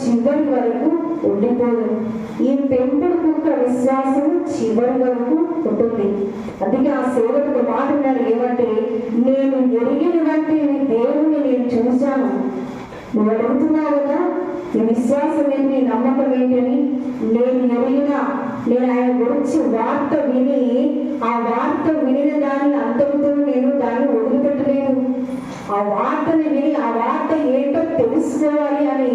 చివరి వరకు ఉండిపోదు. ఈ పెంపుడు కుక్క విశ్వాసం చివరి వరకు ఉంటుంది. అందుకే ఆ సేవకుడు మాట్లాడారు ఏమంటే, నేను ఎరిగిన వంటి దేవుని నేను చూశాను. నువ్వు అడుగుతున్నావు కదా నీ విశ్వాసం ఏంటి, నీ నమ్మకం ఏంటని. నేను ఆయన గురించి వార్త విని, ఆ వార్త వినిన దాన్ని అంతటితో నేను దాన్ని వదిలిపెట్టలేదు. ఆ వార్తని విని ఆ వార్త ఏంటో తెలుసుకోవాలి అని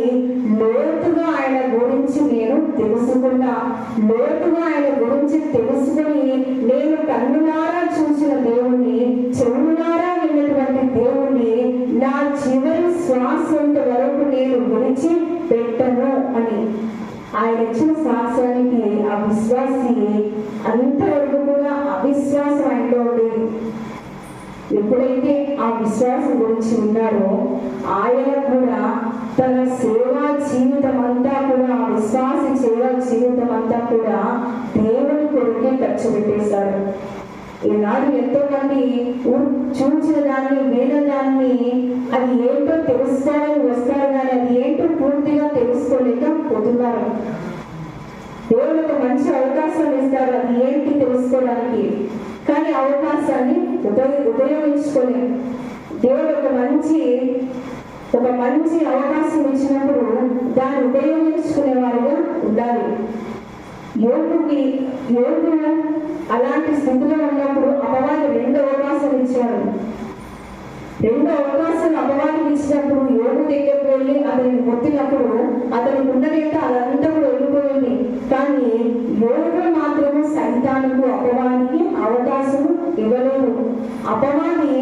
లోతుగా ఆయన గురించి నేను తెలుసుకున్నా. లోతుగా ఆయన గురించి తెలుసుకుని నేను కన్నులారా చూసిన దేవుణ్ణి, చెవులారా విన్నటువంటి దేవుణ్ణి నా చివరి శ్వాసంత వరకు నేను విడిచి పెట్టను అని ఆయన ఇచ్చిన సాక్ష్యానికి ఆ విశ్వాసి అంతవరకు కూడా అవిశ్వాసం ఆయనలో ఉండేది. ఎప్పుడైతే ఆ విశ్వాసం గురించి ఉన్నారో ఆయన కూడా తన సేవా జీవితం అంతా కూడా, ఆ విశ్వాసి సేవా జీవితం అంతా కూడా దేవుని కొరకే ఖర్చు పెట్టేశాడు. ఈనాడు ఎంతో మంది చూసిన దాన్ని, విన దాన్ని, అది ఏంటో తెలుసుకోవాలని వస్తారు కానీ అది ఏంటో పూర్తిగా తెలుసుకోలేకపోతున్నారు. దేవుడు ఒక మంచి అవకాశాలు ఇస్తారు, అది ఏంటి తెలుసుకోవడానికి, కానీ అవకాశాన్ని ఉపయోగించుకోలేము. దేవుడు ఒక మంచి అవకాశం ఇచ్చినప్పుడు దాన్ని ఉపయోగించుకునే వారిగా ఉండాలి. యోగు అలాంటి స్థితిలో ఉన్నప్పుడు అపవాది 2 అవకాశాలు ఇచ్చాడు. 2 అవకాశాలు అపవాదికి ఇచ్చినప్పుడు యోగు దగ్గరకు వెళ్ళి అతన్ని మొత్తినప్పుడు అతనికి ఉన్నదేంటో అదంతా కూడా వెళ్ళిపోయింది. కానీ యోగు మాత్రమే సైతానుకు, అపవాదికి అవకాశం ఇవ్వలేదు. అపవాది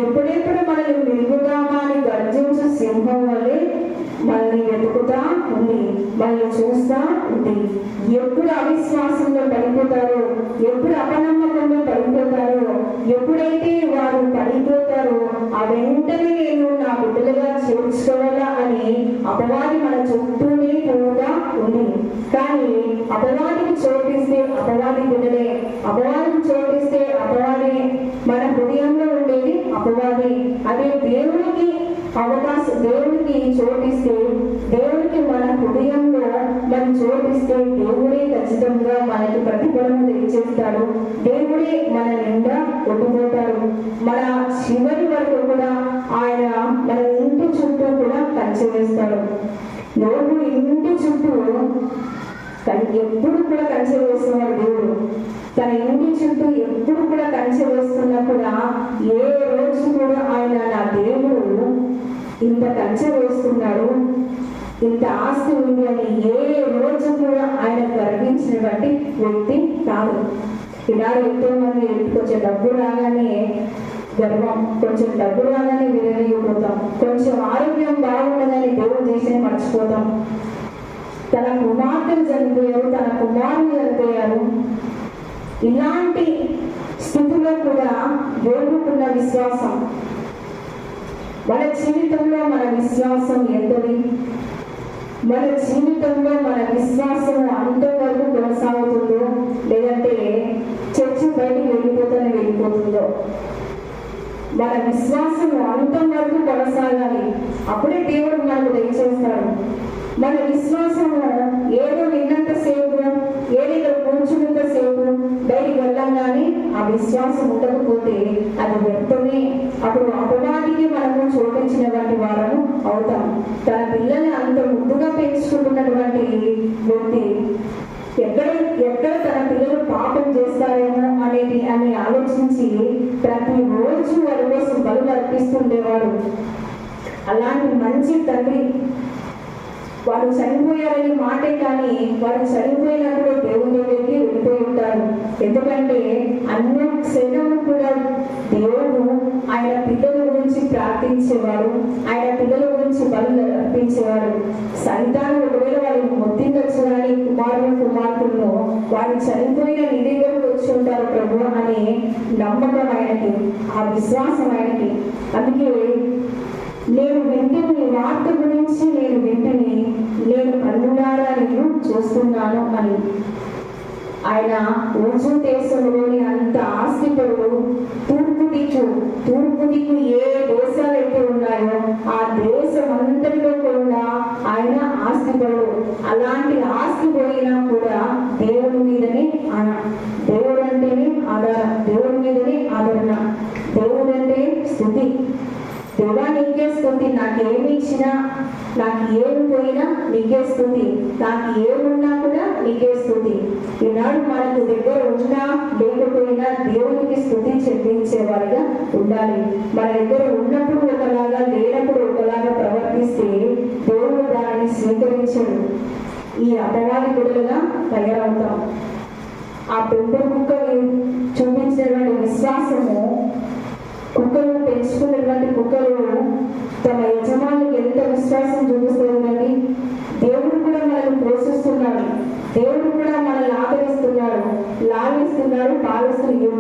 ఎప్పుడెప్పుడు మనల్ని మిరుగుదామా అని గర్జించు సింహం వల్లే మనల్ని వెతుకుతా ఉంది, మనల్ని చూస్తా ఉంది. ఎప్పుడు అవిశ్వాసంలో పడిపోతారో, ఎప్పుడు అపనమ్మకంలో పడిపోతారో, ఎప్పుడైతే వారు పడిపోతారో ఆ వెంటనే నేను నా బిడ్డలుగా చేర్చుకోవాలా అని అపవాది మన చుట్టూనే పోతా ఉంది. కానీ అపవాదికి చోటిస్తే అపవాది బిడ్డలే, అపవాదికి చోటిస్తే అపవాదే. మన హృదయంలో ఉండేది అపవాది. అదే దేవునికి చోటిస్తే, దేవునికి మన హృదయంలో మనం చోటిస్తే దేవుడే ఖచ్చితంగా మనకి ప్రతిఫలం తెచ్చేస్తాడు. దేవుడే మన నిండా కొట్టుపోతాడు. మన చివరి వరకు కూడా ఆయన మన ఇంటి చుట్టూ కూడా కంచె వేస్తాడు. యోగు ఇంటి చుట్టూ ఎప్పుడు కూడా కంచె వేస్తున్నాడు దేవుడు. తన ఇంటి చుట్టూ ఎప్పుడు కూడా కంచె వేస్తున్నా కూడా ఏ రోజు కూడా ఆయన నా దేవుడు ఇంత కంచె వేస్తున్నాడు, ఇంత ఆస్తి ఉంది అని ఏ రోజు కూడా ఆయన గర్వించినటువంటి వ్యక్తి కాదు. ఈనాడు ఎంతో మంది కొంచెం డబ్బు రాగానే గర్వం, కొంచెం డబ్బు రాగానే విరవీగిపోతాం, కొంచెం ఆరోగ్యం బాగుండదని దేవుడు చేసి మర్చిపోతాం. తన కుమార్తెలు చనిపోయారు, తన కుమారులు చనిపోయారు. ఇలాంటి స్థితిలో కూడా యోగుకున్న విశ్వాసం, మన జీవితంలో మన విశ్వాసం ఎంతది, మన జీవితంలో మన విశ్వాసం అంతవరకు కొనసాగుతుందో లేదంటే చర్చి బయటికి వెళ్ళిపోతుందో. మన విశ్వాసం అంతవరకు కొనసాగాలి, అప్పుడే దేవుడు మనకు దయచేస్తాడు. మన విశ్వాసము ఏదో విన్నంత సేపు, ఏదో కూర్చున్నంత సేపు బయటికి వెళ్ళంగానే ఆ విశ్వాసం ఉండకపోతే అది వ్యర్థమే. అప్పుడు అపవాదికి మనము చోటించినటువంటి వారము అవుతాం. తన పిల్లల్ని అంత ముద్దుగా పెంచుకుంటున్నటువంటి వ్యక్తి ఎక్కడ తన పిల్లలు పాపం చేస్తారేమో అని ఆలోచించి ప్రతిరోజు వారి కోసం బలులు అర్పిస్తుండేవాడు. అలాంటి మంచి తండ్రి వారు చనిపోయారని మాటే కానీ వారు చనిపోయినప్పుడు దేవుని దగ్గరికి వెళ్ళిపోయి ఉంటారు. ఎందుకంటే అన్న క్షణం కూడా దేవుడు ఆయన పిల్లల గురించి ప్రార్థించేవాడు, ఆయన పిల్లల గురించి బలులు అర్పించేవాడు. సైతాను ఒకవేళ వాళ్ళకి మొత్తిండొచ్చు కానీ కుమార్తెలను వారు చనిపోయిన నీ దగ్గరకు వచ్చి ఉంటారు ప్రభు అనే నమ్మకం ఆయనకి, ఆ విశ్వాసం ఆయనకి. అందుకే నేను వింటిని, వార్త గురించి నేను వింటిని, నేను కన్నులారా నేను చూస్తున్నాను అని. ఆయన ఊజు దేశంలోని అంత ఆస్తిపరుడు. తూర్పు దిక్కు ఏ దేశాలు అయితే ఉన్నాయో ఆ దేశం అంతటిలో కూడా ఆయన ఆస్తిపరుడు. అలాంటి ఆస్తి పోయినా కూడా దేవుడి మీదనే దేవుడు అంటేనే ఆధారం, దేవుడి మీదనే ఆదరణ, దేవుడు అంటే స్తుతి. దేవా నీకే స్తుతి, నాకేమి ఇచ్చినా, నాకు ఏమి పోయినా నీకే స్తుతి, నాకు ఏమున్నా కూడా నీకే స్తుతి. ఈనాడు మనకు దగ్గర ఉన్నా లేకపోయినా దేవునికి స్తుతి చెల్లించేవారిగా ఉండాలి. మన దగ్గర ఉన్నప్పుడు ఒకలాగా, లేనప్పుడు ఒకలాగా ప్రవర్తిస్తే దేవుడు దానిని స్వీకరించడు. ఈ అపవాది గుడులుగా తయారవుతాం. ఆ పెంపుడు కుక్కలు చూపించినటువంటి విశ్వాసము, కుక్కలు పెంచుకున్నటువంటి కుక్కలు తమ యజమానికి ఎంత విశ్వాసం చూపిస్తుందండి. దేవుడు కూడా మనల్ని పోషిస్తున్నాడు, దేవుడు కూడా మనల్ని ఆదరిస్తున్నాడు, లాగిస్తున్నాడు, పాలిస్తున్నాడు.